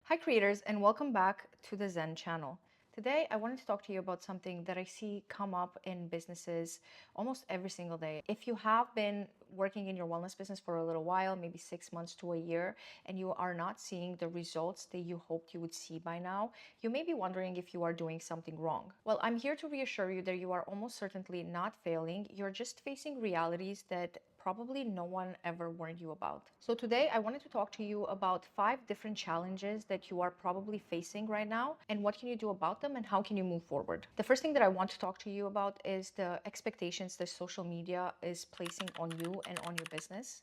Hi creators, and welcome back to the Zen channel. Today I wanted to talk to you about something that I see come up in businesses almost every single day. If you have been working in your wellness business for a little while, maybe 6 months to a year, and you are not seeing the results that you hoped you would see by now, you may be wondering if you are doing something wrong. Well, I'm here to reassure you that you are almost certainly not failing. You're just facing realities that probably no one ever warned you about. So today I wanted to talk to you about 5 different challenges that you are probably facing right now, and what can you do about them and how can you move forward. The first thing that I want to talk to you about is the expectations that social media is placing on you and on your business.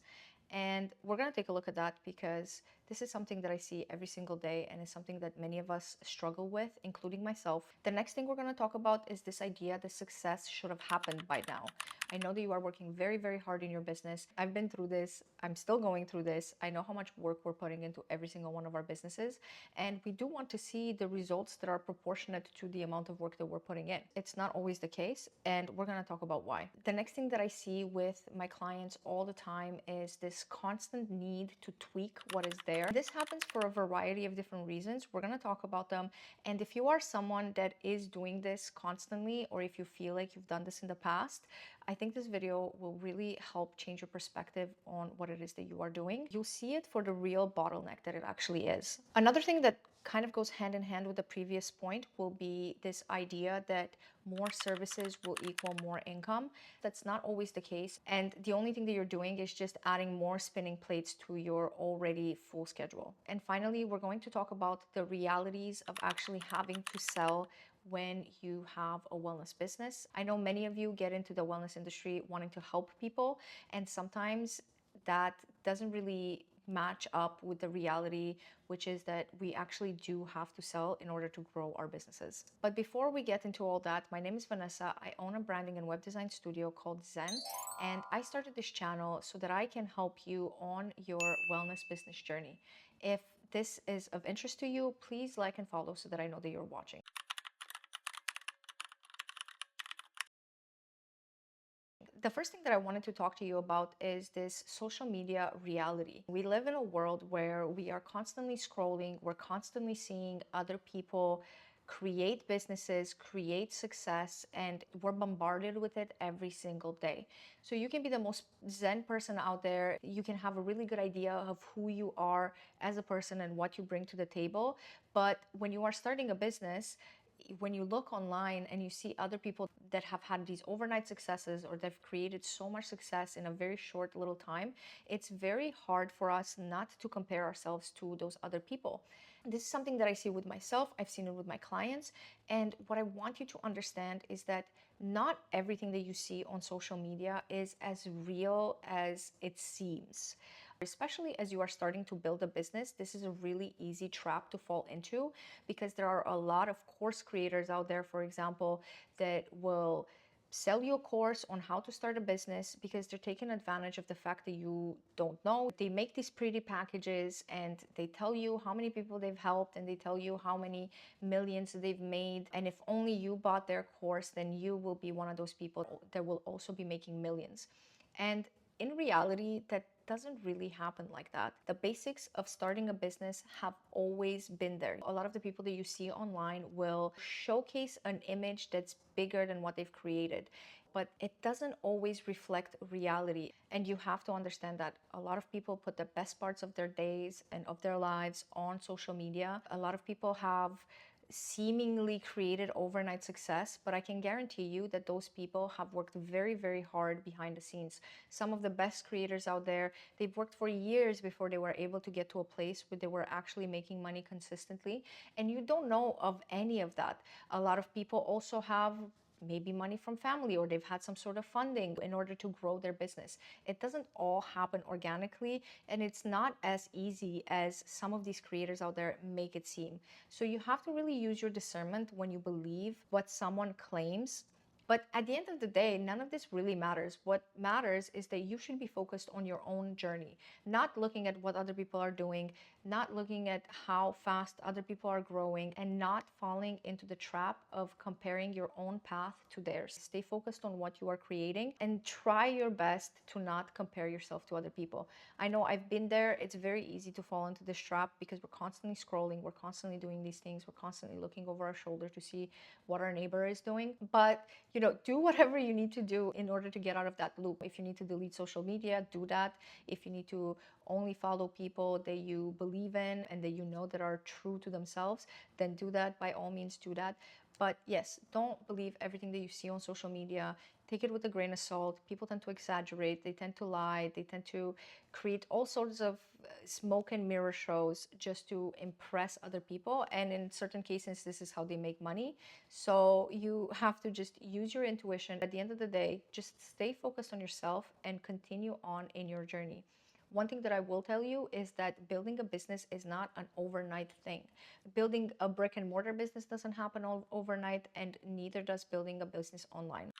And we're going to take a look at that because this is something that I see every single day and is something that many of us struggle with, including myself. The next thing we're going to talk about is this idea that success should have happened by now. I know that you are working very, very hard in your business. I've been through this. I'm still going through this. I know how much work we're putting into every single one of our businesses. And we do want to see the results that are proportionate to the amount of work that we're putting in. It's not always the case. And we're going to talk about why. The next thing that I see with my clients all the time is this constant need to tweak what is there. This happens for a variety of different reasons. We're going to talk about them. And if you are someone that is doing this constantly, or if you feel like you've done this in the past, I think this video will really help change your perspective on what it is that you are doing. You'll see it for the real bottleneck that it actually is. Another thing that kind of goes hand in hand with the previous point will be this idea that more services will equal more income. That's not always the case. And the only thing that you're doing is just adding more spinning plates to your already full schedule. And finally, we're going to talk about the realities of actually having to sell when you have a wellness business. I know many of you get into the wellness industry wanting to help people, and sometimes that doesn't really match up with the reality, which is that we actually do have to sell in order to grow our businesses. But before we get into all that, my name is Vanessa. I own a branding and web design studio called Zen, and I started this channel so that I can help you on your wellness business journey. If this is of interest to you, please like and follow so that I know that you're watching. The first thing that I wanted to talk to you about is this social media reality. We live in a world where we are constantly scrolling, we're constantly seeing other people create businesses, create success, and we're bombarded with it every single day. So you can be the most zen person out there. You can have a really good idea of who you are as a person and what you bring to the table. But when you are starting a business, when you look online and you see other people that have had these overnight successes or they've created so much success in a very short little time, it's very hard for us not to compare ourselves to those other people. This is something that I see with myself. I've seen it with my clients. And what I want you to understand is that not everything that you see on social media is as real as it seems. Especially as you are starting to build a business, this is a really easy trap to fall into because there are a lot of course creators out there, for example, that will sell you a course on how to start a business because they're taking advantage of the fact that you don't know. They make these pretty packages and they tell you how many people they've helped and they tell you how many millions they've made. And if only you bought their course, then you will be one of those people that will also be making millions. And in reality, that doesn't really happen like that. The basics of starting a business have always been there. A lot of the people that you see online will showcase an image that's bigger than what they've created, but it doesn't always reflect reality. And you have to understand that a lot of people put the best parts of their days and of their lives on social media. A lot of people have seemingly created overnight success, but I can guarantee you that those people have worked very, very hard behind the scenes. Some of the best creators out there, they've worked for years before they were able to get to a place where they were actually making money consistently. And you don't know of any of that. A lot of people also have maybe money from family, or they've had some sort of funding in order to grow their business. It doesn't all happen organically, and it's not as easy as some of these creators out there make it seem. So you have to really use your discernment when you believe what someone claims But at the end of the day, none of this really matters. What matters is that you should be focused on your own journey, not looking at what other people are doing, not looking at how fast other people are growing, and not falling into the trap of comparing your own path to theirs. Stay focused on what you are creating and try your best to not compare yourself to other people. I know I've been there. It's very easy to fall into this trap because we're constantly scrolling, we're constantly doing these things, we're constantly looking over our shoulder to see what our neighbor is doing. But do whatever you need to do in order to get out of that loop. If you need to delete social media, do that. If you need to only follow people that you believe in and that you know that are true to themselves, then do that. By all means, do that. But yes, don't believe everything that you see on social media. Take it with a grain of salt. People tend to exaggerate, they tend to lie, they tend to create all sorts of smoke and mirror shows just to impress other people. And in certain cases, this is how they make money. So you have to just use your intuition. At the end of the day, just stay focused on yourself and continue on in your journey. One thing that I will tell you is that building a business is not an overnight thing. Building a brick and mortar business doesn't happen overnight, and neither does building a business online.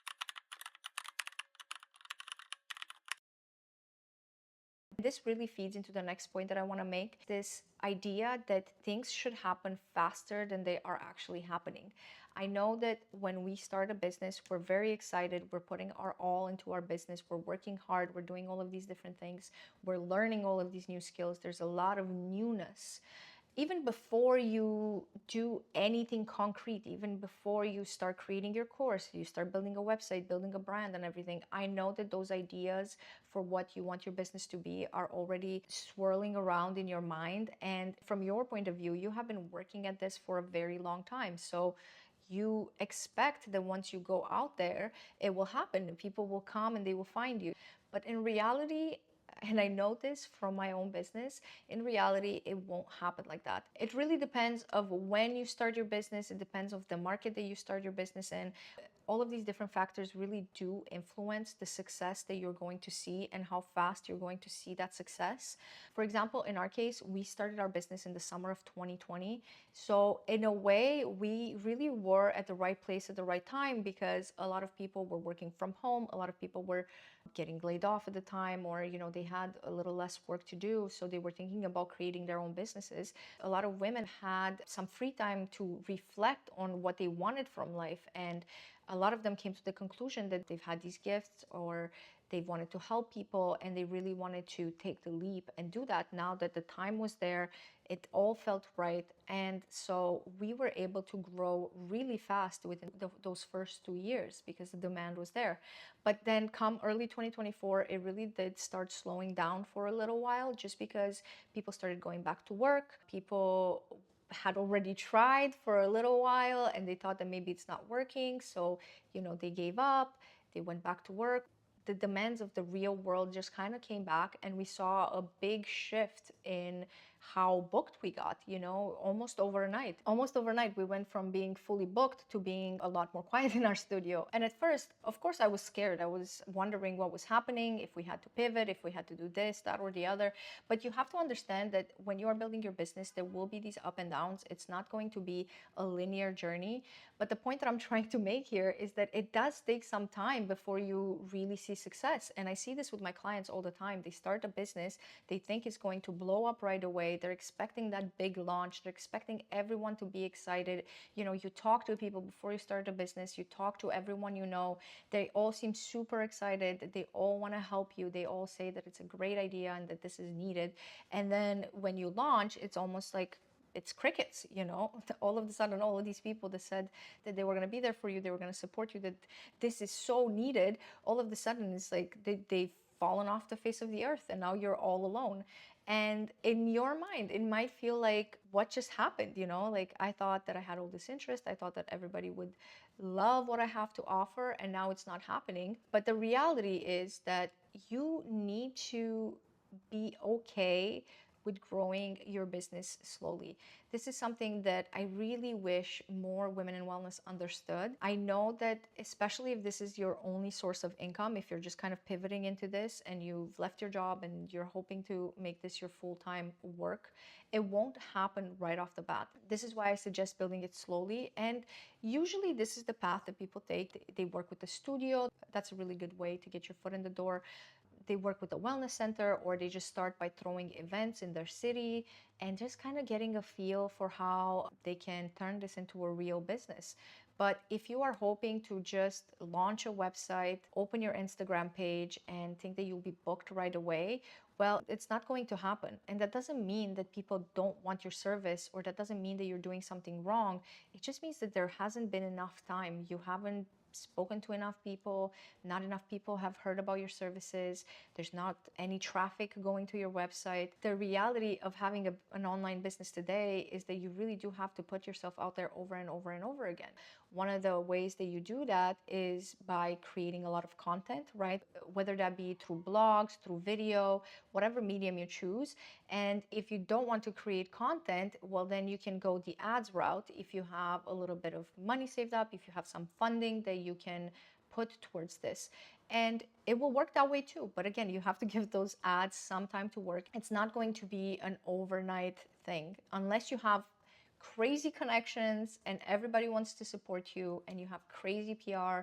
This really feeds into the next point that I want to make, this idea that things should happen faster than they are actually happening. I know that when we start a business, we're very excited. We're putting our all into our business. We're working hard. We're doing all of these different things. We're learning all of these new skills. There's a lot of newness even before you do anything concrete, even before you start creating your course, you start building a website, building a brand and everything, I know that those ideas for what you want your business to be are already swirling around in your mind. And from your point of view, you have been working at this for a very long time. So you expect that once you go out there, it will happen. People will come and they will find you. But in reality, and I know this from my own business, in reality, it won't happen like that. It really depends of when you start your business. It depends of the market that you start your business in. All of these different factors really do influence the success that you're going to see and how fast you're going to see that success. For example, in our case, we started our business in the summer of 2020. So in a way, we really were at the right place at the right time because a lot of people were working from home. A lot of people were getting laid off at the time, or they had a little less work to do, so they were thinking about creating their own businesses. A lot of women had some free time to reflect on what they wanted from life, and a lot of them came to the conclusion that they've had these gifts, or they've wanted to help people, and they really wanted to take the leap and do that. Now that the time was there, it all felt right. And so we were able to grow really fast within those first 2 years because the demand was there. But then come early 2024, it really did start slowing down for a little while, just because people started going back to work. People had already tried for a little while and they thought that maybe it's not working. So, they gave up, they went back to work. The demands of the real world just kind of came back, and we saw a big shift in how booked we got, almost overnight. Almost overnight, we went from being fully booked to being a lot more quiet in our studio. And at first, of course, I was scared. I was wondering what was happening, if we had to pivot, if we had to do this, that, or the other. But you have to understand that when you are building your business, there will be these up and downs. It's not going to be a linear journey. But the point that I'm trying to make here is that it does take some time before you really see success. And I see this with my clients all the time. They start a business, they think it's going to blow up right away. They're expecting that big launch. They're expecting everyone to be excited. You talk to people before you start a business, you talk to everyone you know. They all seem super excited. They all want to help you. They all say that it's a great idea and that this is needed. And then when you launch, it's almost like it's crickets. All of a sudden, all of these people that said that they were going to be there for you, they were going to support you, that this is so needed, all of a sudden it's like they've fallen off the face of the earth, and now you're all alone. And in your mind, it might feel like, what just happened? Like, I thought that I had all this interest, I thought that everybody would love what I have to offer, and now it's not happening. But the reality is that you need to be okay with growing your business slowly. This is something that I really wish more women in wellness understood. I know that especially if this is your only source of income, if you're just kind of pivoting into this and you've left your job and you're hoping to make this your full-time work, it won't happen right off the bat. This is why I suggest building it slowly. And usually this is the path that people take. They work with the studio. That's a really good way to get your foot in the door. They work with a wellness center, or they just start by throwing events in their city and just kind of getting a feel for how they can turn this into a real business. But if you are hoping to just launch a website, open your Instagram page, and think that you'll be booked right away, well, it's not going to happen. And that doesn't mean that people don't want your service, or that doesn't mean that you're doing something wrong. It just means that there hasn't been enough time. You haven't spoken to enough people, not enough people have heard about your services, there's not any traffic going to your website. The reality of having an online business today is that you really do have to put yourself out there over and over and over again. One of the ways that you do that is by creating a lot of content, right? Whether that be through blogs, through video, whatever medium you choose. And if you don't want to create content, well, then you can go the ads route. If you have a little bit of money saved up, if you have some funding that you can put towards this. And it will work that way too. But again, you have to give those ads some time to work. It's not going to be an overnight thing unless you have crazy connections and everybody wants to support you and you have crazy PR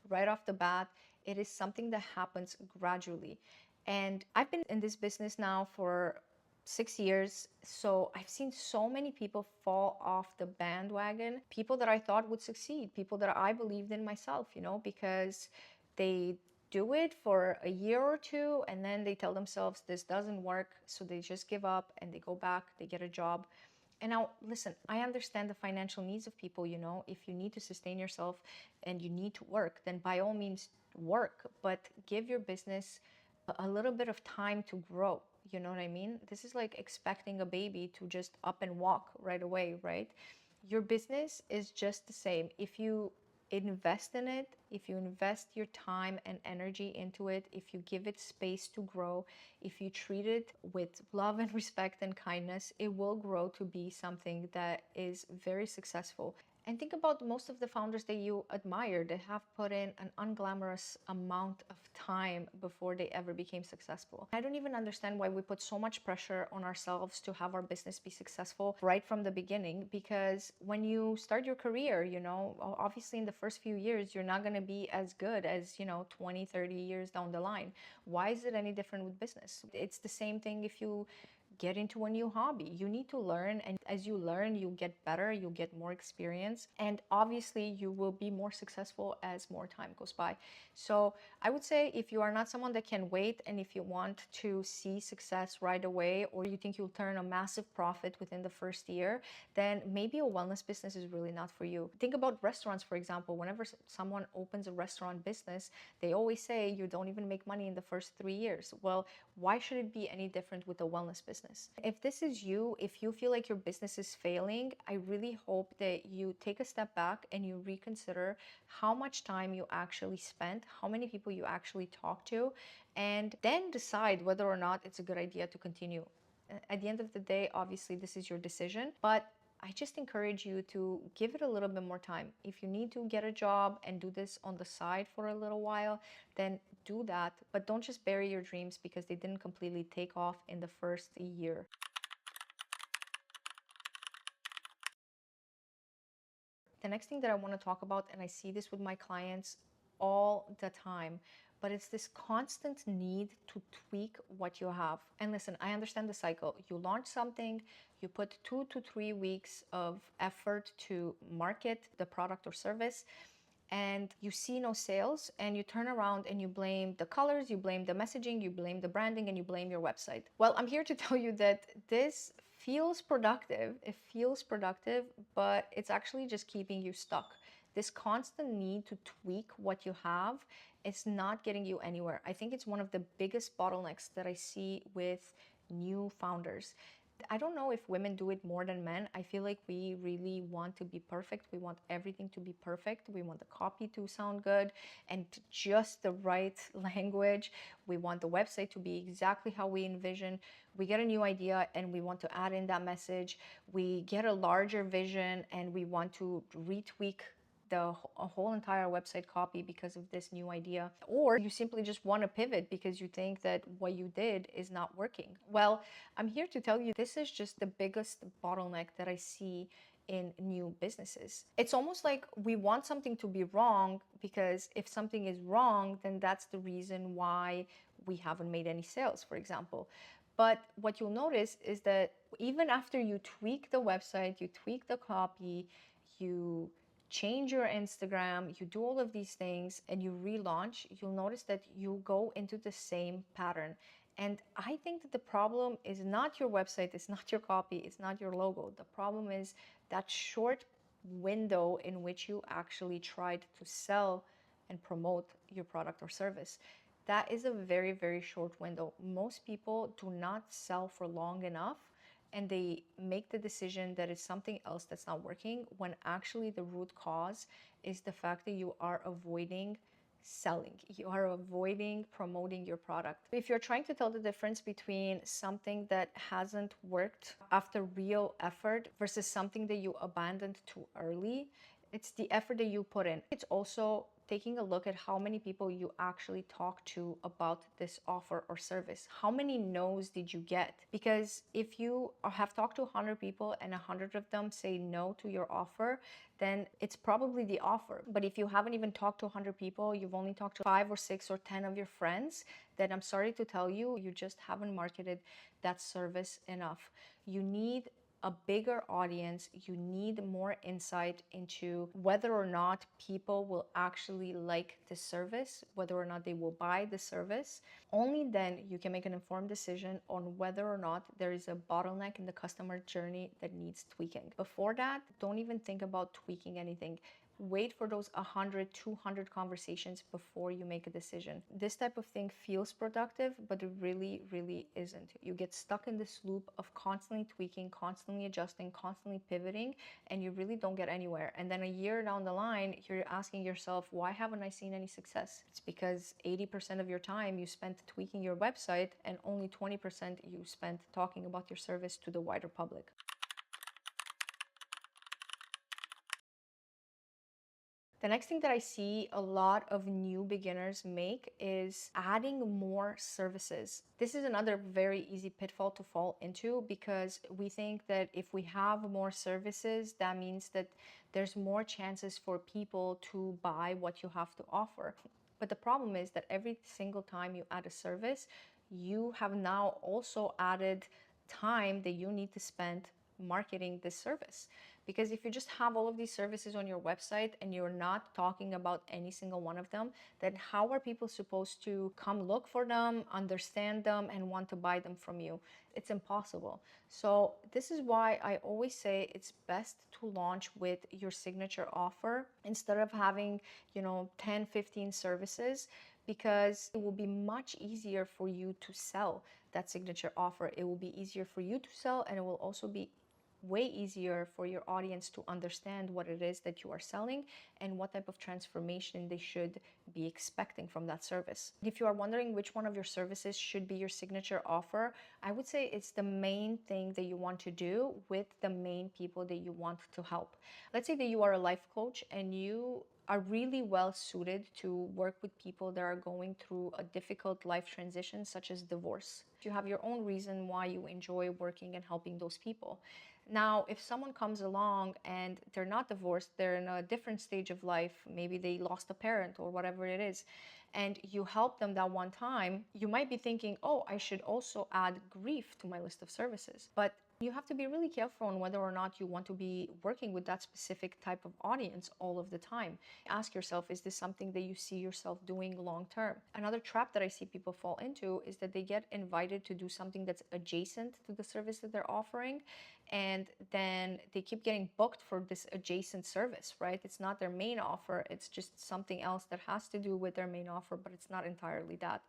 right off the bat. It is something that happens gradually. And I've been in this business now for 6 years. So I've seen so many people fall off the bandwagon, people that I thought would succeed, people that I believed in myself, because they do it for a year or two and then they tell themselves this doesn't work. So they just give up and they go back, they get a job. And now, listen, I understand the financial needs of people. If you need to sustain yourself and you need to work, then by all means work, but give your business a little bit of time to grow. You know what I mean? This is like expecting a baby to just up and walk right away, right? Your business is just the same. If you invest in it, if you invest your time and energy into it, if you give it space to grow, if you treat it with love and respect and kindness, it will grow to be something that is very successful. And think about most of the founders that you admire. They have put in an unglamorous amount of time before they ever became successful. I don't even understand why we put so much pressure on ourselves to have our business be successful right from the beginning, because when you start your career, obviously in the first few years, you're not going to be as good as, 20, 30 years down the line. Why is it any different with business? It's the same thing if you get into a new hobby. You need to learn, and as you learn, you get better, you get more experience, and obviously you will be more successful as more time goes by. So I would say if you are not someone that can wait, and if you want to see success right away, or you think you'll turn a massive profit within the first year, then maybe a wellness business is really not for you. Think about restaurants, for example. Whenever someone opens a restaurant business, they always say you don't even make money in the first 3 years. Well, why should it be any different with a wellness business? If this is you, if you feel like your business is failing, I really hope that you take a step back and you reconsider how much time you actually spent, how many people you actually talked to, and then decide whether or not it's a good idea to continue. At the end of the day, obviously, this is your decision, but I just encourage you to give it a little bit more time. If you need to get a job and do this on the side for a little while, then do that. But don't just bury your dreams because they didn't completely take off in the first year. The next thing that I want to talk about, and I see this with my clients all the time, but it's this constant need to tweak what you have. And listen, I understand the cycle. You launch something, you put 2 to 3 weeks of effort to market the product or service, and you see no sales, and you turn around and you blame the colors, you blame the messaging, you blame the branding, and you blame your website. Well, I'm here to tell you that this feels productive. It feels productive, but it's actually just keeping you stuck. This constant need to tweak what you have is not getting you anywhere. I think it's one of the biggest bottlenecks that I see with new founders. I don't know if women do it more than men. I feel like we really want to be perfect. We want everything to be perfect. We want the copy to sound good and just the right language. We want the website to be exactly how we envision. We get a new idea and we want to add in that message. We get a larger vision and we want to retweak the a whole entire website copy because of this new idea, or you simply just want to pivot because you think that what you did is not working. Well, I'm here to tell you this is just the biggest bottleneck that I see in new businesses. It's almost like we want something to be wrong because if something is wrong, then that's the reason why we haven't made any sales, for example. But what you'll notice is that even after you tweak the website, you tweak the copy, you change your Instagram, you do all of these things and you relaunch, you'll notice that you go into the same pattern. And I think that the problem is not your website, it's not your copy, it's not your logo. The problem is that short window in which you actually tried to sell and promote your product or service. That is a very, very short window. Most people do not sell for long enough and they make the decision that it's something else that's not working when actually the root cause is the fact that you are avoiding selling. You are avoiding promoting your product. If you're trying to tell the difference between something that hasn't worked after real effort versus something that you abandoned too early, it's the effort that you put in. It's also taking a look at how many people you actually talk to about this offer or service. How many no's did you get? Because if you have talked to 100 people and 100 of them say no to your offer, then it's probably the offer. But if you haven't even talked to 100 people, you've only talked to 5 or 6 or 10 of your friends, then I'm sorry to tell you, you just haven't marketed that service enough. You need a bigger audience, you need more insight into whether or not people will actually like the service, whether or not they will buy the service. Only then you can make an informed decision on whether or not there is a bottleneck in the customer journey that needs tweaking. Before that, don't even think about tweaking anything. Wait for those 100, 200 conversations before you make a decision. This type of thing feels productive, but it really, really isn't. You get stuck in this loop of constantly tweaking, constantly adjusting, constantly pivoting, and you really don't get anywhere. And then a year down the line, you're asking yourself, why haven't I seen any success? It's because 80% of your time you spent tweaking your website and only 20% you spent talking about your service to the wider public. The next thing that I see a lot of new beginners make is adding more services. This is another very easy pitfall to fall into because we think that if we have more services, that means that there's more chances for people to buy what you have to offer. But the problem is that every single time you add a service, you have now also added time that you need to spend marketing this service. Because if you just have all of these services on your website and you're not talking about any single one of them, then how are people supposed to come look for them, understand them, and want to buy them from you? It's impossible. So this is why I always say it's best to launch with your signature offer instead of having, 10, 15 services, because it will be much easier for you to sell that signature offer. It will be easier for you to sell, and it will also be way easier for your audience to understand what it is that you are selling and what type of transformation they should be expecting from that service. If you are wondering which one of your services should be your signature offer, I would say it's the main thing that you want to do with the main people that you want to help. Let's say that you are a life coach and you are really well suited to work with people that are going through a difficult life transition, such as divorce. You have your own reason why you enjoy working and helping those people. Now, if someone comes along and they're not divorced, they're in a different stage of life, maybe they lost a parent or whatever it is, and you help them that one time, you might be thinking, oh, I should also add grief to my list of services. But you have to be really careful on whether or not you want to be working with that specific type of audience all of the time. Ask yourself, is this something that you see yourself doing long term? Another trap that I see people fall into is that they get invited to do something that's adjacent to the service that they're offering, and then they keep getting booked for this adjacent service, right? It's not their main offer, it's just something else that has to do with their main offer, but it's not entirely that.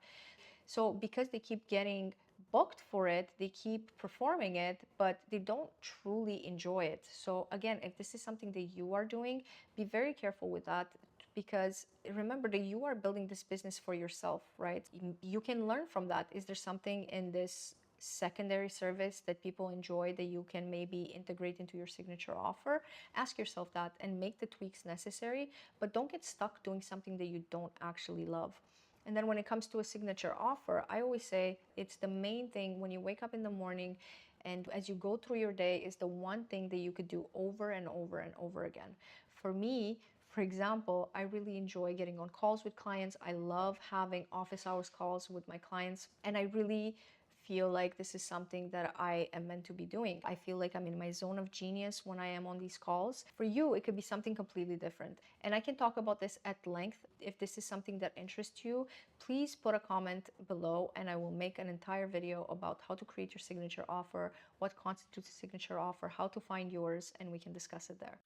So because they keep getting booked for it, they keep performing it, but they don't truly enjoy it. So again, if this is something that you are doing, be very careful with that, because remember that you are building this business for yourself, right? You can learn from that. Is there something in this secondary service that people enjoy that you can maybe integrate into your signature offer? Ask yourself that and make the tweaks necessary, but don't get stuck doing something that you don't actually love. And then when it comes to a signature offer, I always say it's the main thing when you wake up in the morning and as you go through your day is the one thing that you could do over and over and over again. For me, for example, I really enjoy getting on calls with clients. I love having office hours calls with my clients, and I really feel like this is something that I am meant to be doing. I feel like I'm in my zone of genius when I am on these calls. For you, it could be something completely different. And I can talk about this at length. If this is something that interests you, please put a comment below and I will make an entire video about how to create your signature offer, what constitutes a signature offer, how to find yours, and we can discuss it there.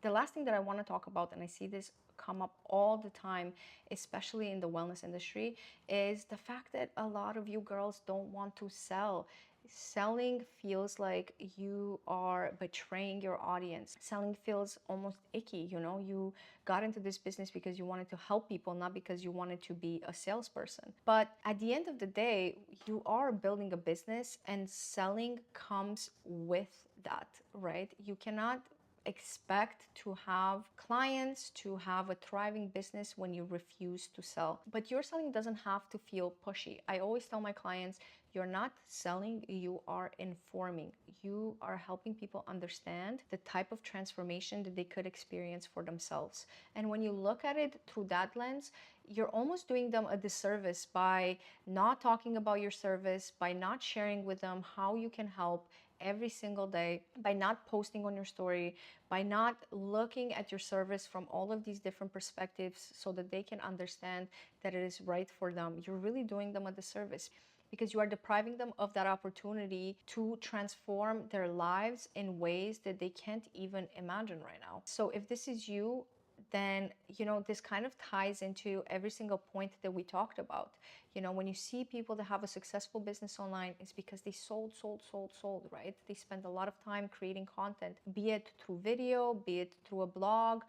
The last thing that I want to talk about, and I see this come up all the time, especially in the wellness industry, is the fact that a lot of you girls don't want to sell. Selling feels like you are betraying your audience. Selling feels almost icky, you know? You got into this business because you wanted to help people, not because you wanted to be a salesperson. But at the end of the day, you are building a business and selling comes with that, right? You cannot expect to have clients, to have a thriving business when you refuse to sell. But your selling doesn't have to feel pushy. I always tell my clients, you're not selling, you are informing. You are helping people understand the type of transformation that they could experience for themselves. And when you look at it through that lens, you're almost doing them a disservice by not talking about your service, by not sharing with them how you can help every single day, by not posting on your story, by not looking at your service from all of these different perspectives so that they can understand that it is right for them. You're really doing them a disservice because you are depriving them of that opportunity to transform their lives in ways that they can't even imagine right now. So if this is you, then this kind of ties into every single point that we talked about. When you see people that have a successful business online, it's because they sold, right? They spend a lot of time creating content, be it through video, be it through a blog,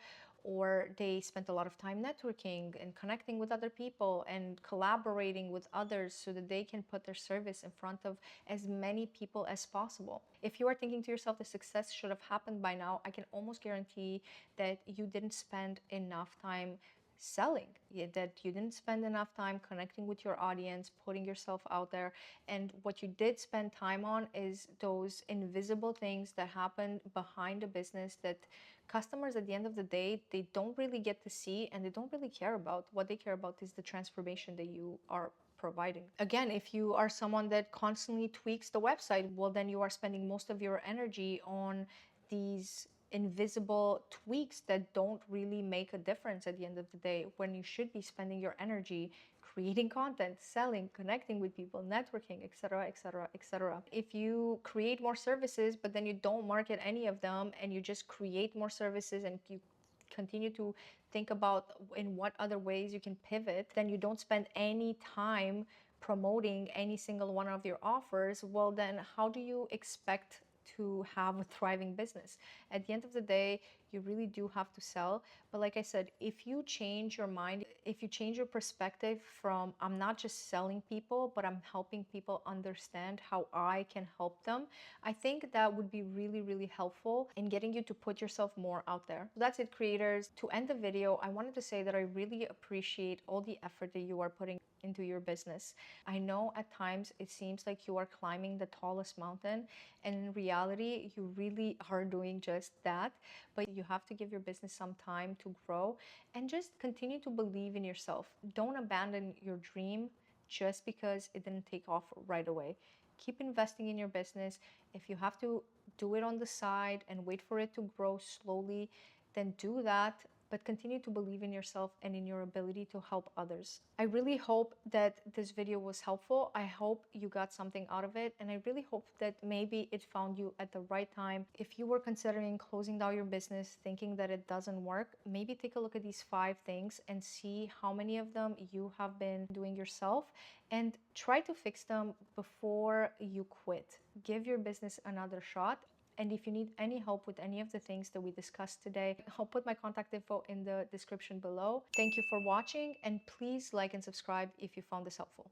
or they spent a lot of time networking and connecting with other people and collaborating with others so that they can put their service in front of as many people as possible. If you are thinking to yourself the success should have happened by now, I can almost guarantee that you didn't spend enough time selling, that you didn't spend enough time connecting with your audience, putting yourself out there. And what you did spend time on is those invisible things that happen behind the business that customers at the end of the day, they don't really get to see and they don't really care about. What they care about is the transformation that you are providing. Again, if you are someone that constantly tweaks the website, well, then you are spending most of your energy on these invisible tweaks that don't really make a difference at the end of the day, when you should be spending your energy creating content, selling, connecting with people, networking, etc., etc., etc. If you create more services but then you don't market any of them and you just create more services and you continue to think about in what other ways you can pivot, then you don't spend any time promoting any single one of your offers, well, then how do you expect to have a thriving business? At the end of the day, you really do have to sell. But like I said, if you change your mind, if you change your perspective from I'm not just selling people, but I'm helping people understand how I can help them, I think that would be really, really helpful in getting you to put yourself more out there. So that's it, creators. To end the video, I wanted to say that I really appreciate all the effort that you are putting into your business. I know at times it seems like you are climbing the tallest mountain, and in reality, you really are doing just that. But you have to give your business some time to grow and just continue to believe in yourself. Don't abandon your dream just because it didn't take off right away. Keep investing in your business. If you have to do it on the side and wait for it to grow slowly, then do that. but continue to believe in yourself and in your ability to help others. I really hope that this video was helpful. I hope you got something out of it, and I really hope that maybe it found you at the right time. If you were considering closing down your business, thinking that it doesn't work, maybe take a look at these 5 things and see how many of them you have been doing yourself, and try to fix them before you quit. Give your business another shot. And if you need any help with any of the things that we discussed today, I'll put my contact info in the description below. Thank you for watching, and please like and subscribe if you found this helpful.